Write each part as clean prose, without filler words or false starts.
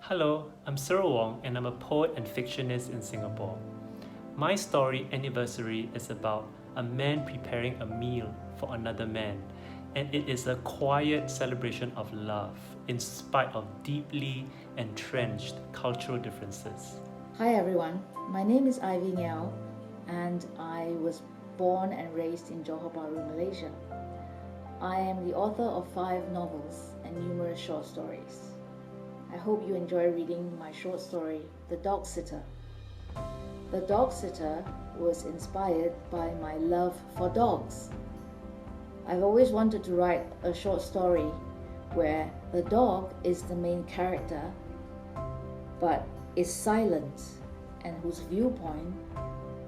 Hello, I'm Cyril Wong and I'm a poet and fictionist in Singapore. My story Anniversary is about a man preparing a meal for another man, and it is a quiet celebration of love in spite of deeply entrenched cultural differences. Hi everyone, my name is Ivy Ngeow and I was born and raised in Johor Bahru, Malaysia. I am the author of 5 novels and numerous short stories. I hope you enjoy reading my short story, The Dog Sitter. The Dog Sitter was inspired by my love for dogs. I've always wanted to write a short story where the dog is the main character but is silent and whose viewpoint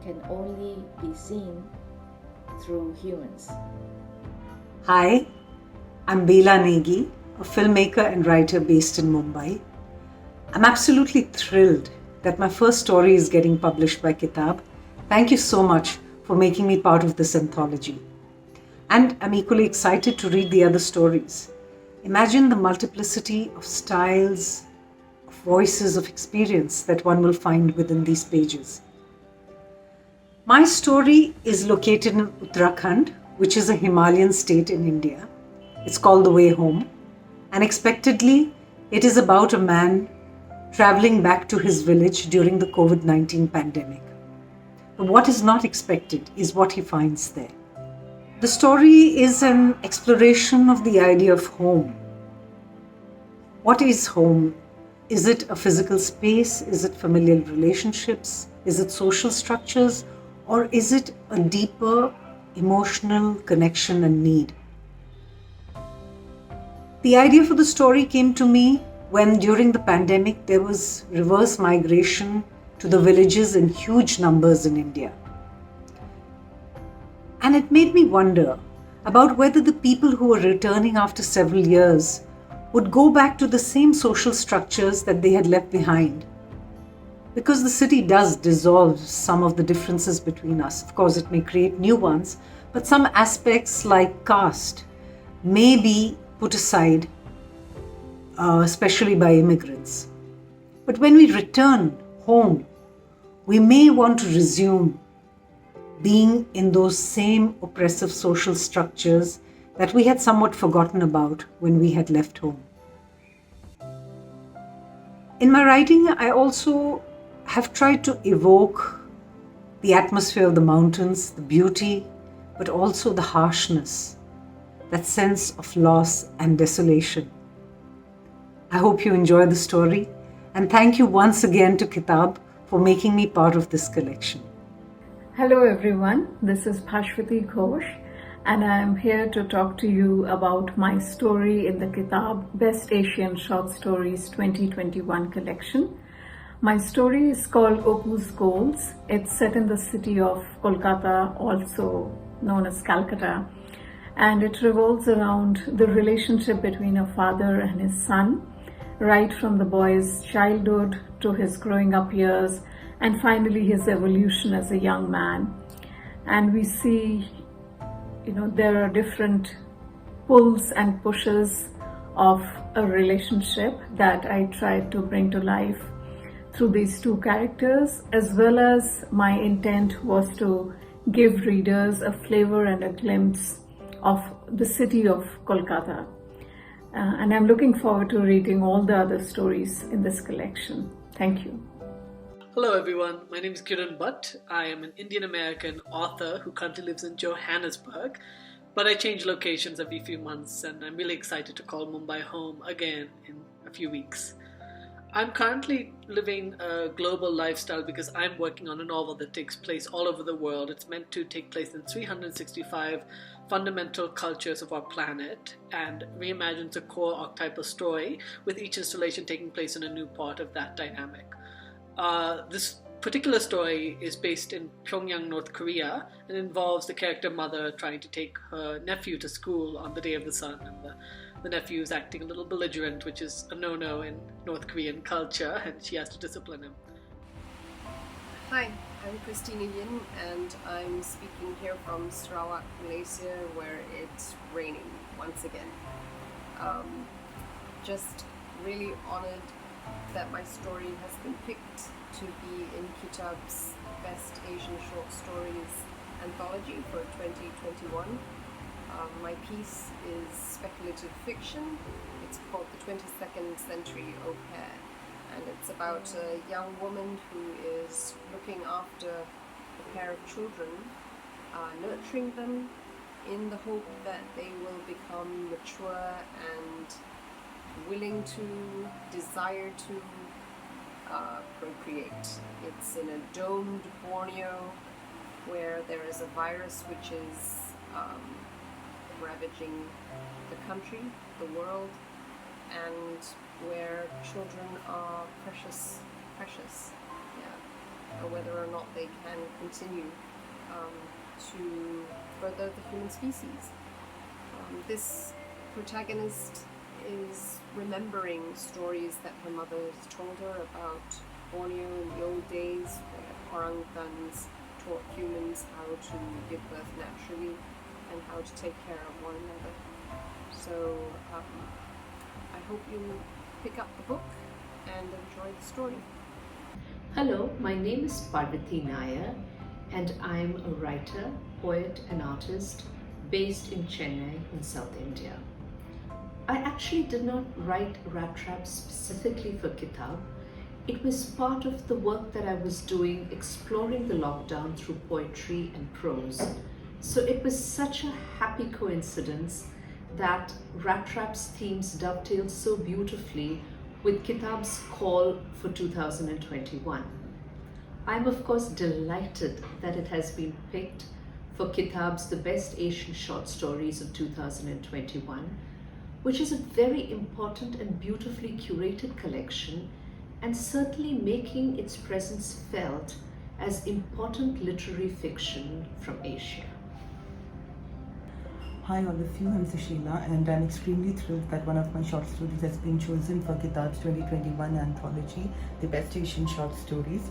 can only be seen through humans. Hi, I'm Bela Negi, a filmmaker and writer based in Mumbai. I'm absolutely thrilled that my first story is getting published by Kitab. Thank you so much for making me part of this anthology. And I'm equally excited to read the other stories. Imagine the multiplicity of styles, of voices, of experience that one will find within these pages. My story is located in Uttarakhand, which is a Himalayan state in India. It's called The Way Home. Unexpectedly, it is about a man traveling back to his village during the COVID-19 pandemic. But what is not expected is what he finds there. The story is an exploration of the idea of home. What is home? Is it a physical space? Is it familial relationships? Is it social structures? Or is it a deeper emotional connection and need? The idea for the story came to me when during the pandemic there was reverse migration to the villages in huge numbers in India. And it made me wonder about whether the people who were returning after several years would go back to the same social structures that they had left behind. Because the city does dissolve some of the differences between us. Of course, it may create new ones, but some aspects like caste may be put aside, especially by immigrants. But when we return home, we may want to resume being in those same oppressive social structures that we had somewhat forgotten about when we had left home. In my writing, I also have tried to evoke the atmosphere of the mountains, the beauty, but also the harshness, that sense of loss and desolation. I hope you enjoy the story, and thank you once again to Kitab for making me part of this collection. Hello everyone, this is Bhaswati Ghosh and I am here to talk to you about my story in the Kitab Best Asian Short Stories 2021 collection. My story is called Opu's Goals. It's set in the city of Kolkata, also known as Calcutta, and it revolves around the relationship between a father and his son, right from the boy's childhood to his growing up years, and finally his evolution as a young man. And we see, there are different pulls and pushes of a relationship that I tried to bring to life through these 2 characters, as well as my intent was to give readers a flavor and a glimpse of the city of Kolkata. And I'm looking forward to reading all the other stories in this collection. Thank you. Hello everyone, my name is Kiran Bhat. I am an Indian American author who currently lives in Johannesburg, but I change locations every few months and I'm really excited to call Mumbai home again in a few weeks. I'm currently living a global lifestyle because I'm working on a novel that takes place all over the world. It's meant to take place in 365 fundamental cultures of our planet and reimagines a core archetypal story, with each installation taking place in a new part of that dynamic. This particular story is based in Pyongyang, North Korea, and involves the character mother trying to take her nephew to school on the Day of the Sun, and the nephew is acting a little belligerent, which is a no-no in North Korean culture, and she has to discipline him. Hi, I'm Christina Yin, and I'm speaking here from Sarawak, Malaysia, where it's raining once again. Just really honored that my story has been picked to be in Kitab's Best Asian Short Stories anthology for 2021. My piece is speculative fiction. It's called The 22nd Century Au Pair, and it's about a young woman who is looking after a pair of children, nurturing them in the hope that they will become mature and willing to, desire to procreate. It's in a domed Borneo where there is a virus which is ravaging the country, the world, and where children are precious, or whether or not they can continue to further the human species. This protagonist is remembering stories that her mother has told her about Borneo in the old days, where orangutans taught humans how to give birth naturally and how to take care of one another. So I hope you pick up the book and enjoy the story. Hello, my name is Parvathi Nayar, and I'm a writer, poet and artist based in Chennai in South India. I actually did not write Rat Trap specifically for Kitab. It was part of the work that I was doing exploring the lockdown through poetry and prose. So it was such a happy coincidence that Rat Trap's themes dovetailed so beautifully with Kitab's call for 2021. I'm of course delighted that it has been picked for Kitab's The Best Asian Short Stories of 2021, which is a very important and beautifully curated collection, and certainly making its presence felt as important literary fiction from Asia. Hi all of you, I'm Susheela, and I'm extremely thrilled that one of my short stories has been chosen for Kitab's 2021 anthology, The Best Asian Short Stories.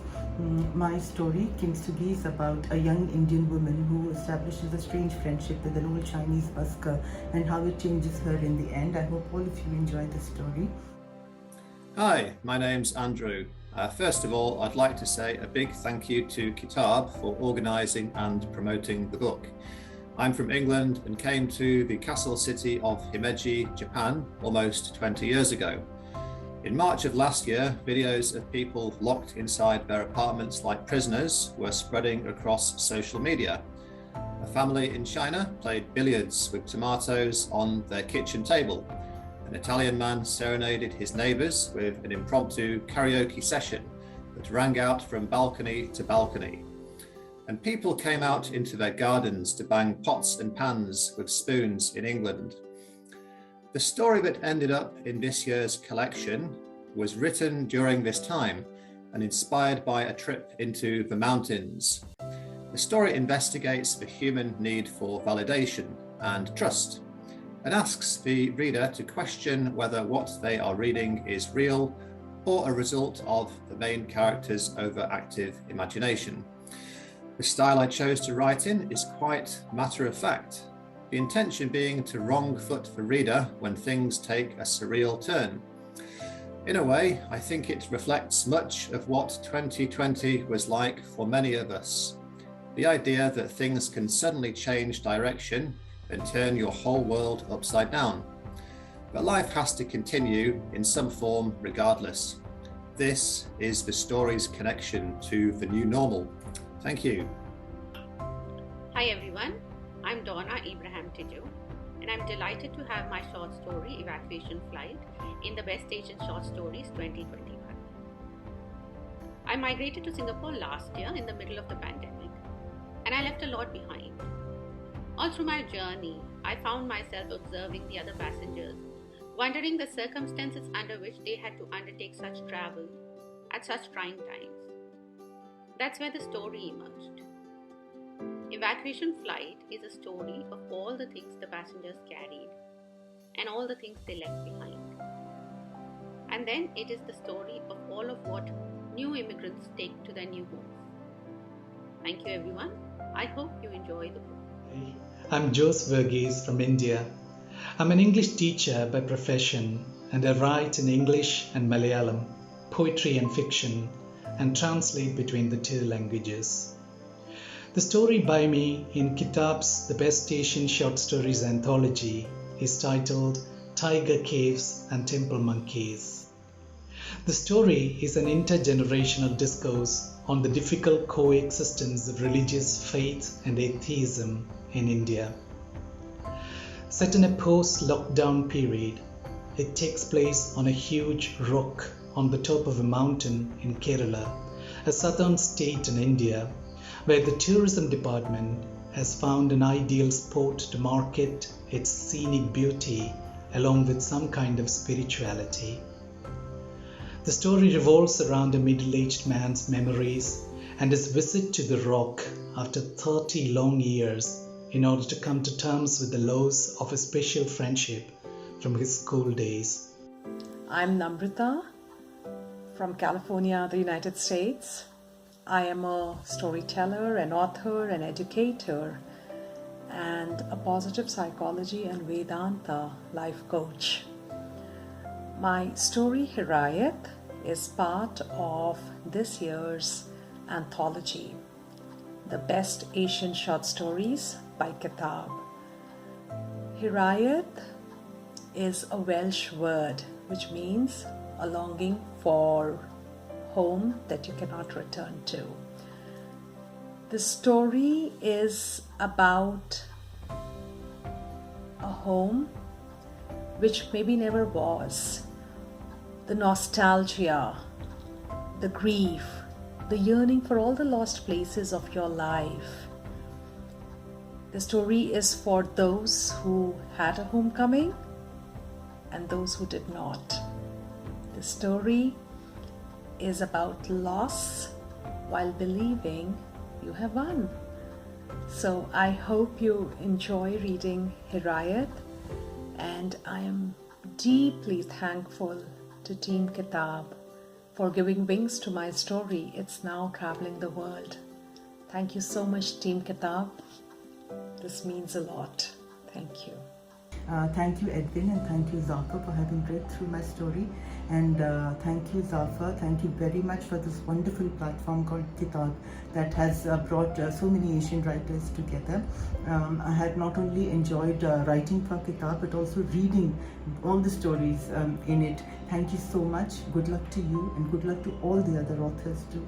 My story, Kimsugi, is about a young Indian woman who establishes a strange friendship with an old Chinese busker and how it changes her in the end. I hope all of you enjoy the story. Hi, my name's Andrew. First of all, I'd like to say a big thank you to Kitab for organising and promoting the book. I'm from England and came to the castle city of Himeji, Japan, almost 20 years ago. In March of last year, videos of people locked inside their apartments like prisoners were spreading across social media. A family in China played billiards with tomatoes on their kitchen table. An Italian man serenaded his neighbours with an impromptu karaoke session that rang out from balcony to balcony. And people came out into their gardens to bang pots and pans with spoons in England. The story that ended up in this year's collection was written during this time and inspired by a trip into the mountains. The story investigates the human need for validation and trust, and asks the reader to question whether what they are reading is real or a result of the main character's overactive imagination. The style I chose to write in is quite matter-of-fact, the intention being to wrong-foot the reader when things take a surreal turn. In a way, I think it reflects much of what 2020 was like for many of us. The idea that things can suddenly change direction and turn your whole world upside down. But life has to continue in some form regardless. This is the story's connection to the new normal. Thank you. Hi everyone, I'm Donna Tijo, and I'm delighted to have my short story Evacuation Flight in the Best Asian Short Stories 2021. I migrated to Singapore last year in the middle of the pandemic, and I left a lot behind. All through my journey, I found myself observing the other passengers, wondering the circumstances under which they had to undertake such travel at such trying times. That's where the story emerged. Evacuation Flight is a story of all the things the passengers carried and all the things they left behind. And then it is the story of all of what new immigrants take to their new homes. Thank you everyone. I hope you enjoy the book. I'm Jose Verghese from India. I'm an English teacher by profession and I write in English and Malayalam. poetry and fiction and translate between the two languages. The story by me in Kitab's The Best Asian Short Stories anthology is titled Tiger Caves and Temple Monkeys. The story is an intergenerational discourse on the difficult coexistence of religious faith and atheism in India. Set in a post-lockdown period, it takes place on a huge rock on the top of a mountain in Kerala, a southern state in India, where the tourism department has found an ideal spot to market its scenic beauty along with some kind of spirituality. The story revolves around a middle-aged man's memories and his visit to the rock after 30 long years in order to come to terms with the loss of a special friendship from his school days. I'm Namrata from California, the United States. I am a storyteller, an author, an educator, and a positive psychology and Vedanta life coach. My story Hirayat is part of this year's anthology, The Best Asian Short Stories by Kitab. Hirayat is a Welsh word which means a longing for home that you cannot return to. The story is about a home which maybe never was. The nostalgia, the grief, the yearning for all the lost places of your life. The story is for those who had a homecoming and those who did not. The story is about loss while believing you have won. So I hope you enjoy reading Hirayat, and I am deeply thankful to Team Kitab for giving wings to my story. It's now traveling the world. Thank you so much, Team Kitab. This means a lot. Thank you. Thank you, Edwin, and thank you, Zalfa, for having read through my story. And thank you, Zalfa. Thank you very much for this wonderful platform called Kitab that has brought so many Asian writers together. I had not only enjoyed writing for Kitab, but also reading all the stories in it. Thank you so much. Good luck to you, and good luck to all the other authors too.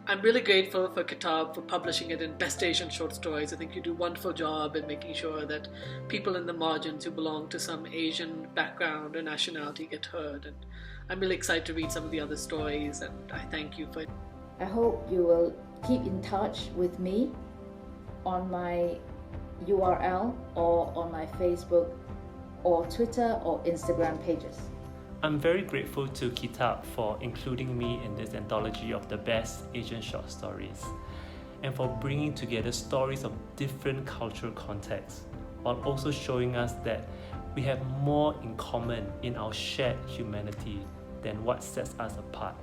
I'm really grateful for Kitab for publishing it in Best Asian Short Stories. I think you do a wonderful job in making sure that people in the margins who belong to some Asian background or nationality get heard. And I'm really excited to read some of the other stories, and I thank you for it. I hope you will keep in touch with me on my URL or on my Facebook or Twitter or Instagram pages. I'm very grateful to Kitab for including me in this anthology of the best Asian short stories, and for bringing together stories of different cultural contexts, while also showing us that we have more in common in our shared humanity than what sets us apart.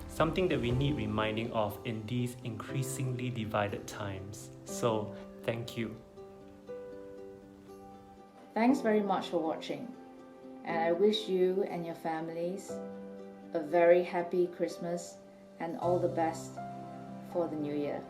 Something that we need reminding of in these increasingly divided times. So, thank you. Thanks very much for watching, and I wish you and your families a very happy Christmas and all the best for the new year.